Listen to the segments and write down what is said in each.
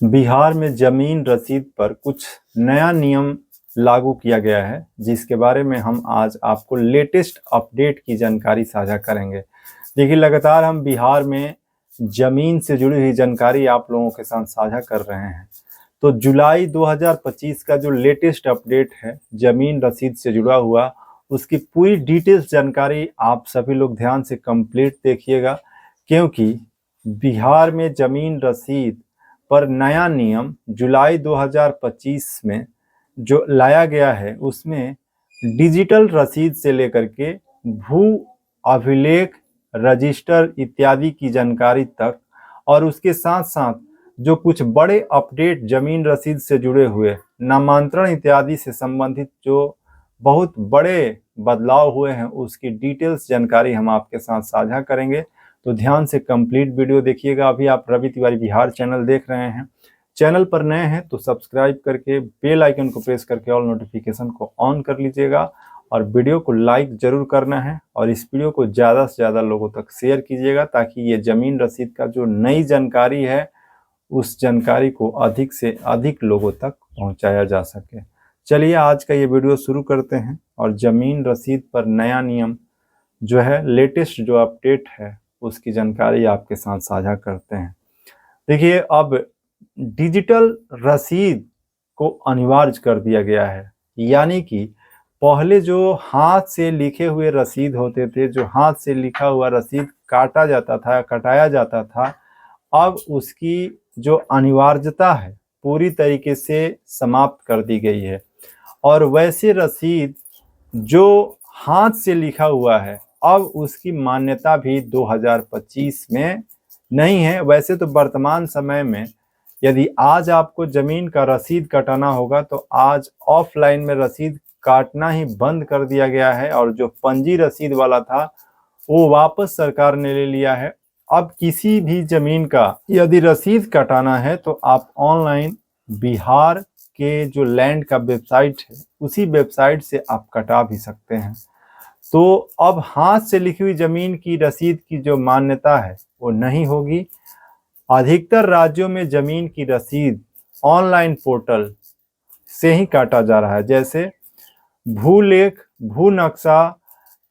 बिहार में जमीन रसीद पर कुछ नया नियम लागू किया गया है, जिसके बारे में हम आज आपको लेटेस्ट अपडेट की जानकारी साझा करेंगे। देखिए, लगातार हम बिहार में जमीन से जुड़ी हुई जानकारी आप लोगों के साथ साझा कर रहे हैं। तो जुलाई 2025 का जो लेटेस्ट अपडेट है जमीन रसीद से जुड़ा हुआ, उसकी पूरी डिटेल्स जानकारी आप सभी लोग ध्यान से कंप्लीट देखिएगा, क्योंकि बिहार में जमीन रसीद पर नया नियम जुलाई 2025 में जो लाया गया है, उसमें डिजिटल रसीद से लेकर के भू अभिलेख, रजिस्टर इत्यादि की जानकारी तक, और उसके साथ साथ जो कुछ बड़े अपडेट जमीन रसीद से जुड़े हुए, नामांतरण इत्यादि से संबंधित जो बहुत बड़े बदलाव हुए हैं, उसकी डिटेल्स जानकारी हम आपके साथ साझा करेंगे। तो ध्यान से कंप्लीट वीडियो देखिएगा। अभी आप रवि तिवारी बिहार चैनल देख रहे हैं। चैनल पर नए हैं तो सब्सक्राइब करके बेल आइकन को प्रेस करके ऑल नोटिफिकेशन को ऑन कर लीजिएगा, और वीडियो को लाइक जरूर करना है, और इस वीडियो को ज़्यादा से ज़्यादा लोगों तक शेयर कीजिएगा, ताकि ये जमीन रसीद का जो नई जानकारी है, उस जानकारी को अधिक से अधिक लोगों तक पहुंचाया जा सके। चलिए आज का ये वीडियो शुरू करते हैं, और जमीन रसीद पर नया नियम जो है, लेटेस्ट जो अपडेट है, उसकी जानकारी आपके साथ साझा करते हैं। देखिए, अब डिजिटल रसीद को अनिवार्य कर दिया गया है। यानी कि पहले जो हाथ से लिखे हुए रसीद होते थे, जो हाथ से लिखा हुआ रसीद काटा जाता था, कटाया जाता था, अब उसकी जो अनिवार्यता है पूरी तरीके से समाप्त कर दी गई है। और वैसे रसीद जो हाथ से लिखा हुआ है, अब उसकी मान्यता भी 2025 में नहीं है। वैसे तो वर्तमान समय में यदि आज आपको जमीन का रसीद कटाना होगा, तो आज ऑफलाइन में रसीद काटना ही बंद कर दिया गया है, और जो पंजी रसीद वाला था वो वापस सरकार ने ले लिया है। अब किसी भी जमीन का यदि रसीद कटाना है तो आप ऑनलाइन बिहार के जो लैंड का वेबसाइट है, उसी वेबसाइट से आप कटा भी सकते हैं। तो अब हाथ से लिखी हुई जमीन की रसीद की जो मान्यता है वो नहीं होगी। अधिकतर राज्यों में जमीन की रसीद ऑनलाइन पोर्टल से ही काटा जा रहा है, जैसे भूलेख, भू नक्शा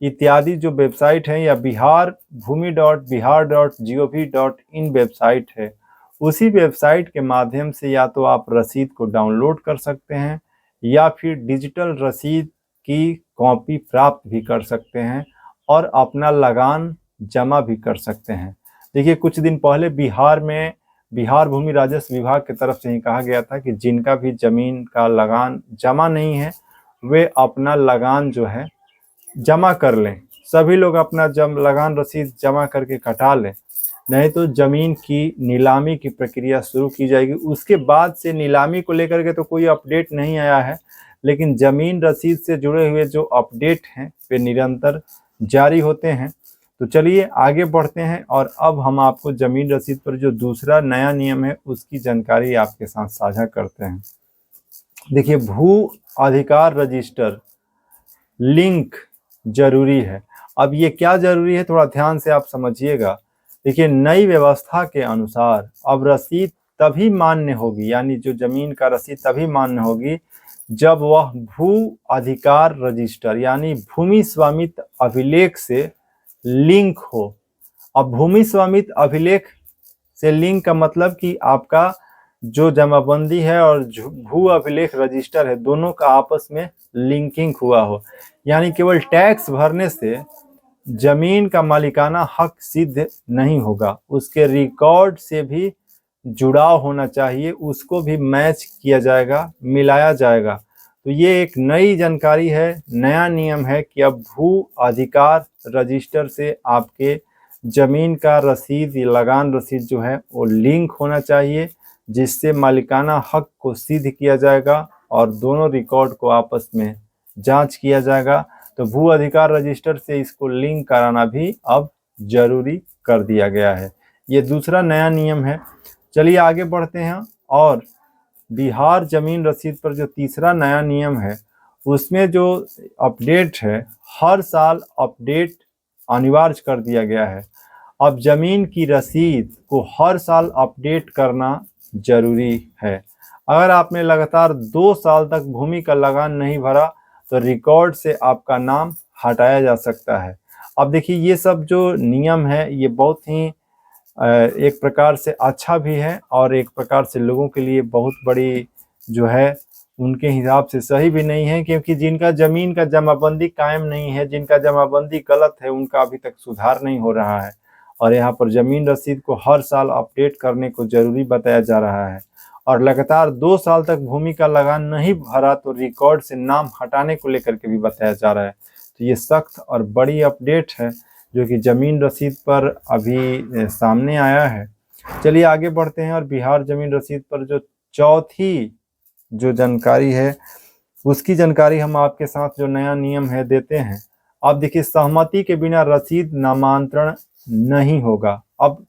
इत्यादि जो वेबसाइट है, या बिहार भूमि.बिहार.gov.in वेबसाइट है, उसी वेबसाइट के माध्यम से या तो आप रसीद को डाउनलोड कर सकते हैं, या फिर डिजिटल रसीद की कॉपी प्राप्त भी कर सकते हैं, और अपना लगान जमा भी कर सकते हैं। देखिए, कुछ दिन पहले बिहार में बिहार भूमि राजस्व विभाग की तरफ से ही कहा गया था कि जिनका भी जमीन का लगान जमा नहीं है, वे अपना लगान जो है जमा कर लें। सभी लोग अपना लगान रसीद जमा करके कटा लें, नहीं तो जमीन की नीलामी की प्रक्रिया शुरू की जाएगी। उसके बाद से नीलामी को लेकर के तो कोई अपडेट नहीं आया है, लेकिन जमीन रसीद से जुड़े हुए जो अपडेट हैं वे निरंतर जारी होते हैं। तो चलिए आगे बढ़ते हैं, और अब हम आपको जमीन रसीद पर जो दूसरा नया नियम है उसकी जानकारी आपके साथ साझा करते हैं। देखिए, भू अधिकार रजिस्टर लिंक जरूरी है। अब ये क्या जरूरी है, थोड़ा ध्यान से आप समझिएगा। देखिए, नई व्यवस्था के अनुसार अब रसीद तभी मान्य होगी, यानी जो जमीन का रसीद तभी मान्य होगी जब वह भू अधिकार रजिस्टर यानी भूमि स्वामित्व अभिलेख से लिंक हो। अब भूमि स्वामित्व अभिलेख से लिंक का मतलब कि आपका जो जमाबंदी है और भू अभिलेख रजिस्टर है, दोनों का आपस में लिंकिंग हुआ हो। यानी केवल टैक्स भरने से जमीन का मालिकाना हक सिद्ध नहीं होगा, उसके रिकॉर्ड से भी जुड़ाव होना चाहिए, उसको भी मैच किया जाएगा, मिलाया जाएगा। तो ये एक नई जानकारी है, नया नियम है कि अब भू अधिकार रजिस्टर से आपके जमीन का रसीद, लगान रसीद जो है वो लिंक होना चाहिए, जिससे मालिकाना हक को सिद्ध किया जाएगा और दोनों रिकॉर्ड को आपस में जांच किया जाएगा। तो भू अधिकार रजिस्टर से इसको लिंक कराना भी अब जरूरी कर दिया गया है। ये दूसरा नया नियम है। चलिए आगे बढ़ते हैं, और बिहार जमीन रसीद पर जो तीसरा नया नियम है, उसमें जो अपडेट है, हर साल अपडेट अनिवार्य कर दिया गया है। अब जमीन की रसीद को हर साल अपडेट करना जरूरी है। अगर आपने लगातार 2 साल तक भूमि का लगान नहीं भरा तो रिकॉर्ड से आपका नाम हटाया जा सकता है। अब देखिए, ये सब जो नियम है ये बहुत ही एक प्रकार से अच्छा भी है और एक प्रकार से लोगों के लिए बहुत बड़ी जो है उनके हिसाब से सही भी नहीं है, क्योंकि जिनका जमीन का जमाबंदी कायम नहीं है, जिनका जमाबंदी गलत है, उनका अभी तक सुधार नहीं हो रहा है। और यहाँ पर जमीन रसीद को हर साल अपडेट करने को जरूरी बताया जा रहा है। और लगातार 2 साल तक भूमि का लगान नहीं भरा तो रिकॉर्ड से नाम हटाने को लेकर के भी बताया जा रहा है। तो ये सख्त और बड़ी अपडेट है जो कि जमीन रसीद पर अभी सामने आया है। चलिए आगे बढ़ते हैं और बिहार जमीन रसीद पर जो चौथी जो जानकारी है उसकी जानकारी हम आपके साथ जो नया नियम है देते हैं। अब देखिए, सहमति के बिना रसीद नामांतरण नहीं होगा। अब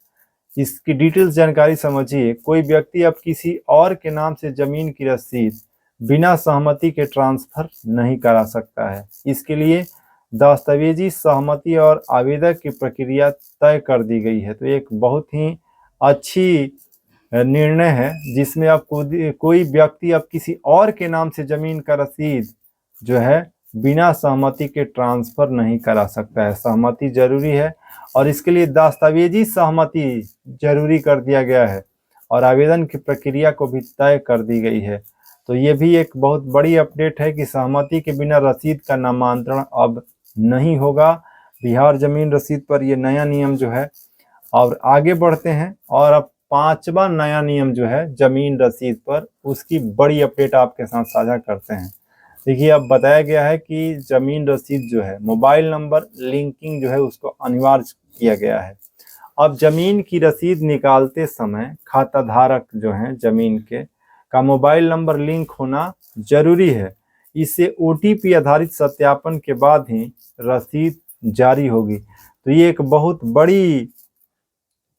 इसकी डिटेल्स जानकारी समझिए। कोई व्यक्ति अब किसी और के नाम से जमीन की रसीद बिना सहमति के ट्रांसफर नहीं करा सकता है। इसके लिए दस्तावेजी सहमति और आवेदक की प्रक्रिया तय कर दी गई है। तो एक बहुत ही अच्छी निर्णय है जिसमें अब कोई व्यक्ति अब किसी और के नाम से जमीन का रसीद जो है बिना सहमति के ट्रांसफर नहीं करा सकता है। सहमति जरूरी है और इसके लिए दस्तावेजी सहमति जरूरी कर दिया गया है और आवेदन की प्रक्रिया को भी तय कर दी गई है। तो ये भी एक बहुत बड़ी अपडेट है कि सहमति के बिना रसीद का नामांतरण अब नहीं होगा। बिहार जमीन रसीद पर ये नया नियम जो है। और आगे बढ़ते हैं और अब 5वां नया नियम जो है जमीन रसीद पर, उसकी बड़ी अपडेट आपके साथ साझा करते हैं। देखिए, अब बताया गया है कि जमीन रसीद जो है मोबाइल नंबर लिंकिंग जो है उसको अनिवार्य किया गया है। अब जमीन की रसीद निकालते समय खाता धारक जो है जमीन के का मोबाइल नंबर लिंक होना जरूरी है। इससे OTP आधारित सत्यापन के बाद ही रसीद जारी होगी। तो ये एक बहुत बड़ी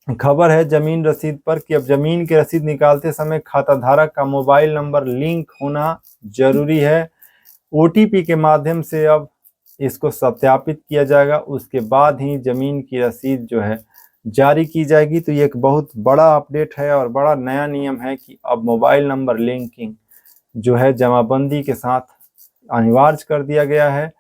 खबर है जमीन रसीद पर कि अब जमीन की रसीद निकालते समय खाता धारक का मोबाइल नंबर लिंक होना जरूरी है। OTP के माध्यम से अब इसको सत्यापित किया जाएगा, उसके बाद ही जमीन की रसीद जो है जारी की जाएगी। तो ये एक बहुत बड़ा अपडेट है और बड़ा नया नियम है कि अब मोबाइल नंबर लिंकिंग जो है जमाबंदी के साथ अनिवार्य कर दिया गया है।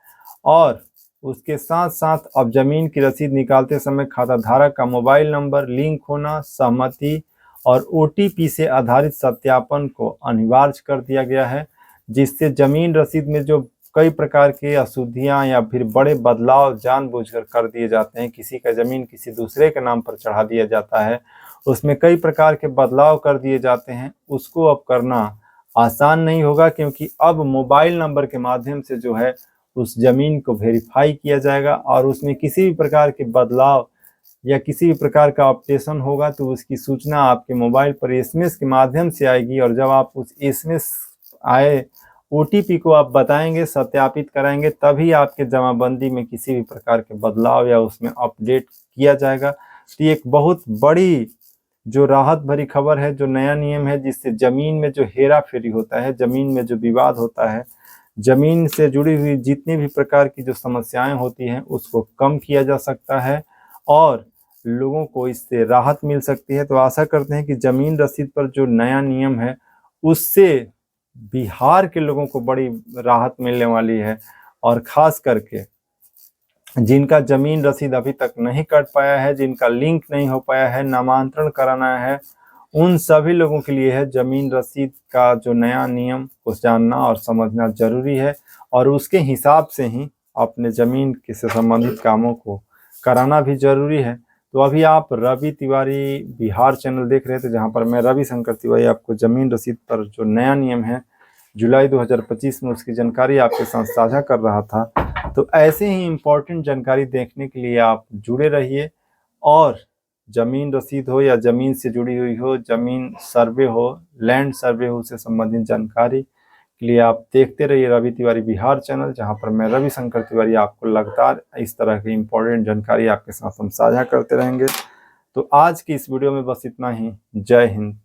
और उसके साथ साथ अब जमीन की रसीद निकालते समय खाता धारक का मोबाइल नंबर लिंक होना, सहमति और OTP से आधारित सत्यापन को अनिवार्य कर दिया गया है, जिससे जमीन रसीद में जो कई प्रकार के अशुद्धियां या फिर बड़े बदलाव जानबूझकर कर दिए जाते हैं, किसी का जमीन किसी दूसरे के नाम पर चढ़ा दिया जाता है, उसमें कई प्रकार के बदलाव कर दिए जाते हैं, उसको अब करना आसान नहीं होगा, क्योंकि अब मोबाइल नंबर के माध्यम से जो है उस जमीन को वेरीफाई किया जाएगा और उसमें किसी भी प्रकार के बदलाव या किसी भी प्रकार का अपडेशन होगा तो उसकी सूचना आपके मोबाइल पर SMS के माध्यम से आएगी। और जब आप उस SMS आए OTP को आप बताएंगे, सत्यापित कराएंगे, तभी आपके जमाबंदी में किसी भी प्रकार के बदलाव या उसमें अपडेट किया जाएगा। तो ये एक बहुत बड़ी जो राहत भरी खबर है, जो नया नियम है, जिससे जमीन में जो हेरा फेरी होता है, जमीन में जो विवाद होता है, जमीन से जुड़ी हुई जितनी भी प्रकार की जो समस्याएं होती हैं उसको कम किया जा सकता है और लोगों को इससे राहत मिल सकती है। तो आशा करते हैं कि जमीन रसीद पर जो नया नियम है उससे बिहार के लोगों को बड़ी राहत मिलने वाली है। और खास करके जिनका जमीन रसीद अभी तक नहीं कट पाया है, जिनका लिंक नहीं हो पाया है, नामांतरण कराना है, उन सभी लोगों के लिए है जमीन रसीद का जो नया नियम को जानना और समझना जरूरी है और उसके हिसाब से ही अपने जमीन से संबंधित कामों को कराना भी जरूरी है। तो अभी आप रवि तिवारी बिहार चैनल देख रहे थे, जहां पर मैं रवि शंकर तिवारी आपको जमीन रसीद पर जो नया नियम है जुलाई 2025 में उसकी जानकारी आपके साथ साझा कर रहा था। तो ऐसे ही इम्पोर्टेंट जानकारी देखने के लिए आप जुड़े रहिए और जमीन रसीद हो या जमीन से जुड़ी हुई हो, जमीन सर्वे हो, लैंड सर्वे हो, उससे संबंधित जानकारी के लिए आप देखते रहिए रवि तिवारी बिहार चैनल, जहां पर मैं रवि शंकर तिवारी आपको लगातार इस तरह की इम्पोर्टेंट जानकारी आपके साथ हम साझा करते रहेंगे। तो आज की इस वीडियो में बस इतना ही। जय हिंद।